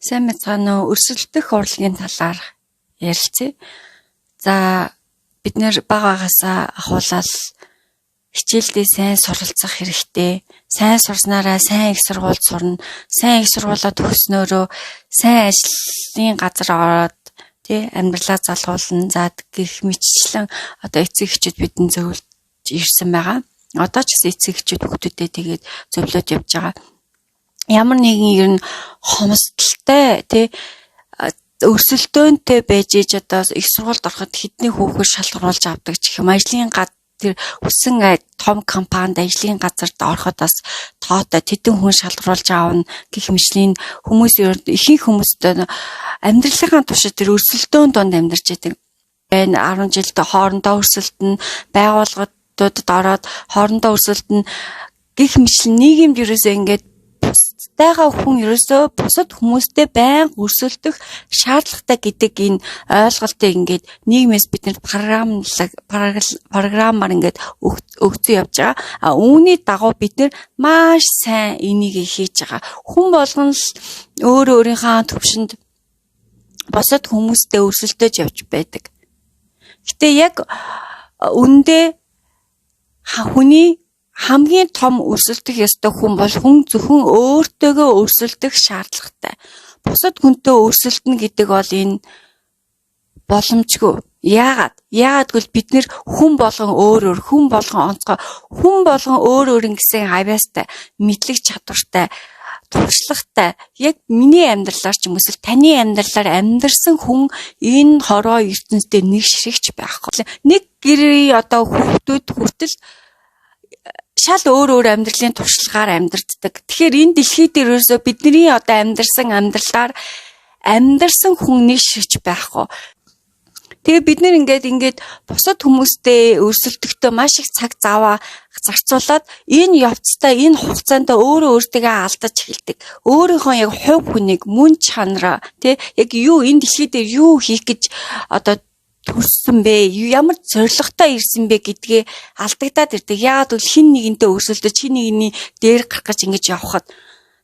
Сайн мэцгаана уу? Өрсөлдөх урлагийн талаар ярилцъя. За бид нэр бага багасаа ахуулаад хичээлдээ сайн суралцах хэрэгтэй. Сайн сурснараа сайн их сургуульд сурна. Сайн их сургуулаа төгснөөрөө сайн ажлын газар ороод амьдралаа залгуулна. За гэх мэтчлэн одоо эцэг эхчүүд бидэнд зөвлөж ирсэн байгаа. Одоо ч гэсэн эцэг эхчүүд хүүхдүүдэд тэгээд зөвлөд явж байгаа. Ямар нэгэн ер нь хомсдолтой өрсөлдөөнтэй байж иж одоо их сургуульд ороход хэдний хүүхэд шалгаруулж авдаг ч юм ажлын тэр хүссэн том компанид ажлын газарт ороход бас тоотой тэдэн хүн шалгаруулж аавна гэх мэтлийн хүмүүс ихэнх хүмүүст амьдралынхаа туршид тэр өрсөлдөөн донд амьдарч байдаг. 10 жилд хоорондоо өрсөлдөн байгууллагуудад ороод хоорондоо өрсөлдөн гэх мэтлэн нийгэмд ерөөсөө ингээд бусдайгаа хүн ерөөсөө бусад хүмүүстэй байнга өрсөлдөх шаардлагатай гэдэг энэ ойлголтыг ингээд нийгмээс биднэрт программаар ингээд өгцөн явж байгаа. Үүний дагуу бид нар маш сайн энийг хийж байгаа. Хүн болгон л өөрийнхөө төвшөнд бусад хүмүүстэй өрсөлдөж явж байдаг. Гэтэ яг үндэ хүний хамгийн том өрсөлдөх ёстой хүн бол хүн зөвхөн өөртөөгөө өрсөлдөх шаардлагатай. Бусад хүнтэй өрсөлдөнө гэдэг бол энэ боломжгүй. Яагаад гэвэл бид нэр хүн болгон өөр хүн болгон онцгой, хүн болгон өөр гэсэн авьяастай, мэдлэг чадвартай, туршлагатай. Яг миний амьдралаар ч юм эсвэл таны амьдралаар амьдарсан хүн энэ хороо ертөнцид нэг ширхэж байхгүй. Нэг гэрээ одоо хүүхдүүд хүртэл шал өөр амьдралын туршлагаар амьдэрдэг. Тэгэхээр энэ дэлхий дээр ерөөсөө бидний одоо амьдарсан амьдралаар амьдарсан хүн нэг ширч байхгүй. Тэгээ бид нэр ингээд бусад хүмүүстэй өрсөлдөхдөө маш их цаг заваа зарцуулаад энэ явцдаа энэ хугацаанд өөртөө алдаж эхэлдэг. Өөрийнхөө яг хувь хүнийг мөн чанараа яг юу энэ дэлхий дээр юу хийх гэж одоо төрсөн бэ? Ямар зоригтой ирсэн бэ гэдгээ алдагдаад ирдэг. Яагаад гэвэл хин нэгэнтэй өрсөлдөж хин нэгний дээр гарах гэж ингэж явхад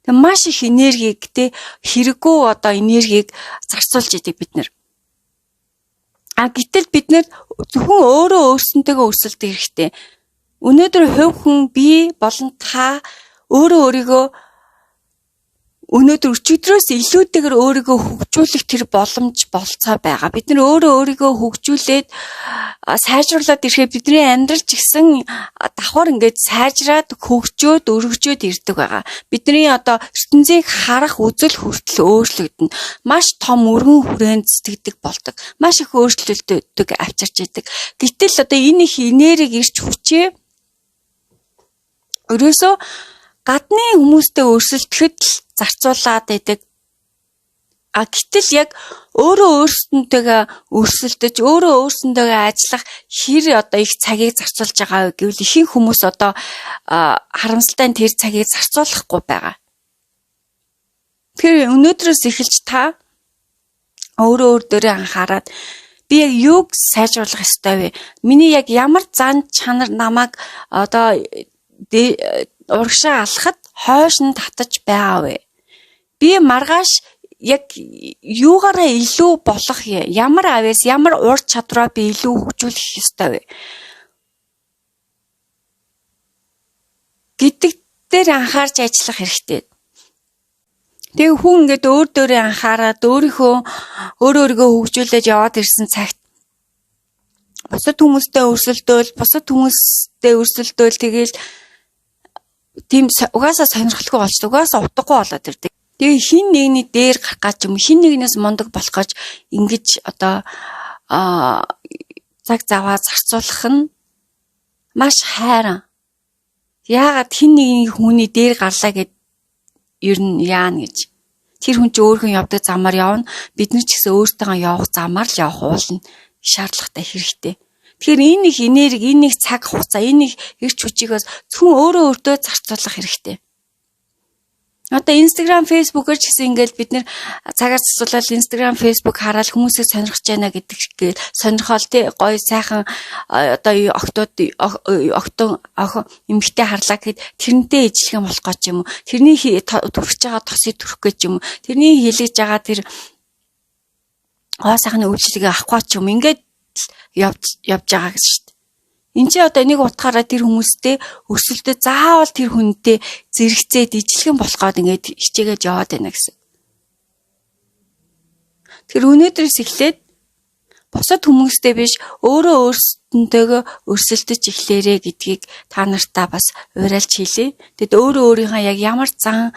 маш их энергийг хэрэггүй одоо энергийг зарцуулж идэг бид нар. Гэтэл бид нар зөвхөн өөрсөнтэйгээ өрсөлдөх хэрэгтэй. Өнөөдөр хувь хүн би болон та өөрийгөө өнөөдөр өчигдрөөс илүүтэйгээр өөрийгөө хөгжүүлэх тэр боломж болцоо байгаа. Бид нар өөрийгөө хөгжүүлээд сайжруулад ирэхэд бидний амьдрал ч гэсэн давхар ингээд сайжраад хөгжөөд өргөжөөд ирдэг байгаа. Бидний одоо ертөнцийг харах үзэл хүртэл өөрчлөгдөнө. Маш том өргөн хүрээнд сэтгэдэг болдог. Маш их өөрчлөлтөд авчирч идэг. Гэтэл одоо энэ их энерги ирч хүчээ ерөөсөө гадны хүмүүстэй өрсөлдөхэд зарцуулаад байдаг. Гэтэл яг өөрсөнтэйгээ өрсөлдөж, өөрсөнтэйгээ ажиллах хэр одоо их цагийг зарцуулж байгаа гэвэл ихэнх хүмүүс одоо харамсалтай тэр цагийг зарцуулахгүй байгаа. Тэгэхээр өнөөдрөөс эхэлж та өөрөө дээрээ анхаарад би яг юуг сайжруулах ёстой вэ? Миний яг ямар зан чанар намайг одоо урагшаа алхахад хойш нь татаж байгаа вэ? Би маргааш яг юугаараа илүү болох ямар авьяас, ямар ур чадвараа би илүү хөгжүүлэх ёстой вэ? Гэдэг дээр анхаарч ажиллах хэрэгтэй. Тэгээ хүн ингээд өөртөө анхаарад өөрийгөө хөгжүүлээд яваад ирсэн цагт бусад хүмүүстэй өрсөлдөөл тэгээл тийм угаасаа сонирхолтой болчихдог. Угаасаа утгагүй болоод ирдэг. Тэгээ хин нэгний дээр гарах гэж юм хин нэгнээс мундаг болох гэж ингэж одоо цаг заваа зарцуулах нь маш хайран. Яагаад хин нэгний хүний дээр гарлаа гэд ер нь яана гэж. Тэр хүн чинь өөрхөн явдаг замаар явна. Бид нар ч гэсэн өөртөө явах замаар л явах уулна. Шаардлагатай хэрэгтэй. Тэгэхээр энэ их энерги, энэ их цаг хугацаа, энэ их эрч хүчийг зөвхөн өөртөө зарцуулах хэрэгтэй. Одоо Instagram, Facebook-оор ч гэсэн ингээд бид нэр цагаас засуулаад Instagram, Facebook хараад хүмүүсийг сонирхож байна гэдэг сонирхол тий гоё сайхан одоо октон эмгтэй харлаа гэхэд тэрнтэй ижлэх болох гэж юм уу? Тэрний төрөж байгаа тосыг төрөх гэж юм уу? Тэрний хэлэж байгаа тэр сайхны үйлчлэгийг авах ч юм ингээд явж байгаа гэж шүү дээ. Энд чи одоо энийг утгаараа тэр хүмүүстэй өсөлтөө заавал тэр хүнтэй зэрэгцээд ижлэгэн болох гээд ингээд хичээгээд яваад байна гэсэн. Тэр өнөөдрөөс эхлээд бусад хүмүүстэй биш өөрөө өөрсдөнтэйгөө өрсөлдөж эхлээрэ гэдгийг та нартаа бас уриалж хэлье. Тэгэд өөрөө өөрийнхөө яг ямар зан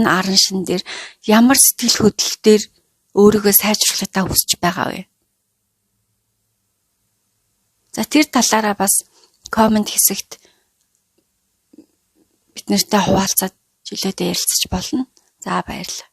аран шин дээр ямар сэтгэл хөдлөл дээр өөрийгөө сайжруулахаа хүсэж байгаа вэ? За тэр талаараа бас комент хэсэгт бид нартай хуваалцаад жилдээ ярилцаж болно. За баярлалаа.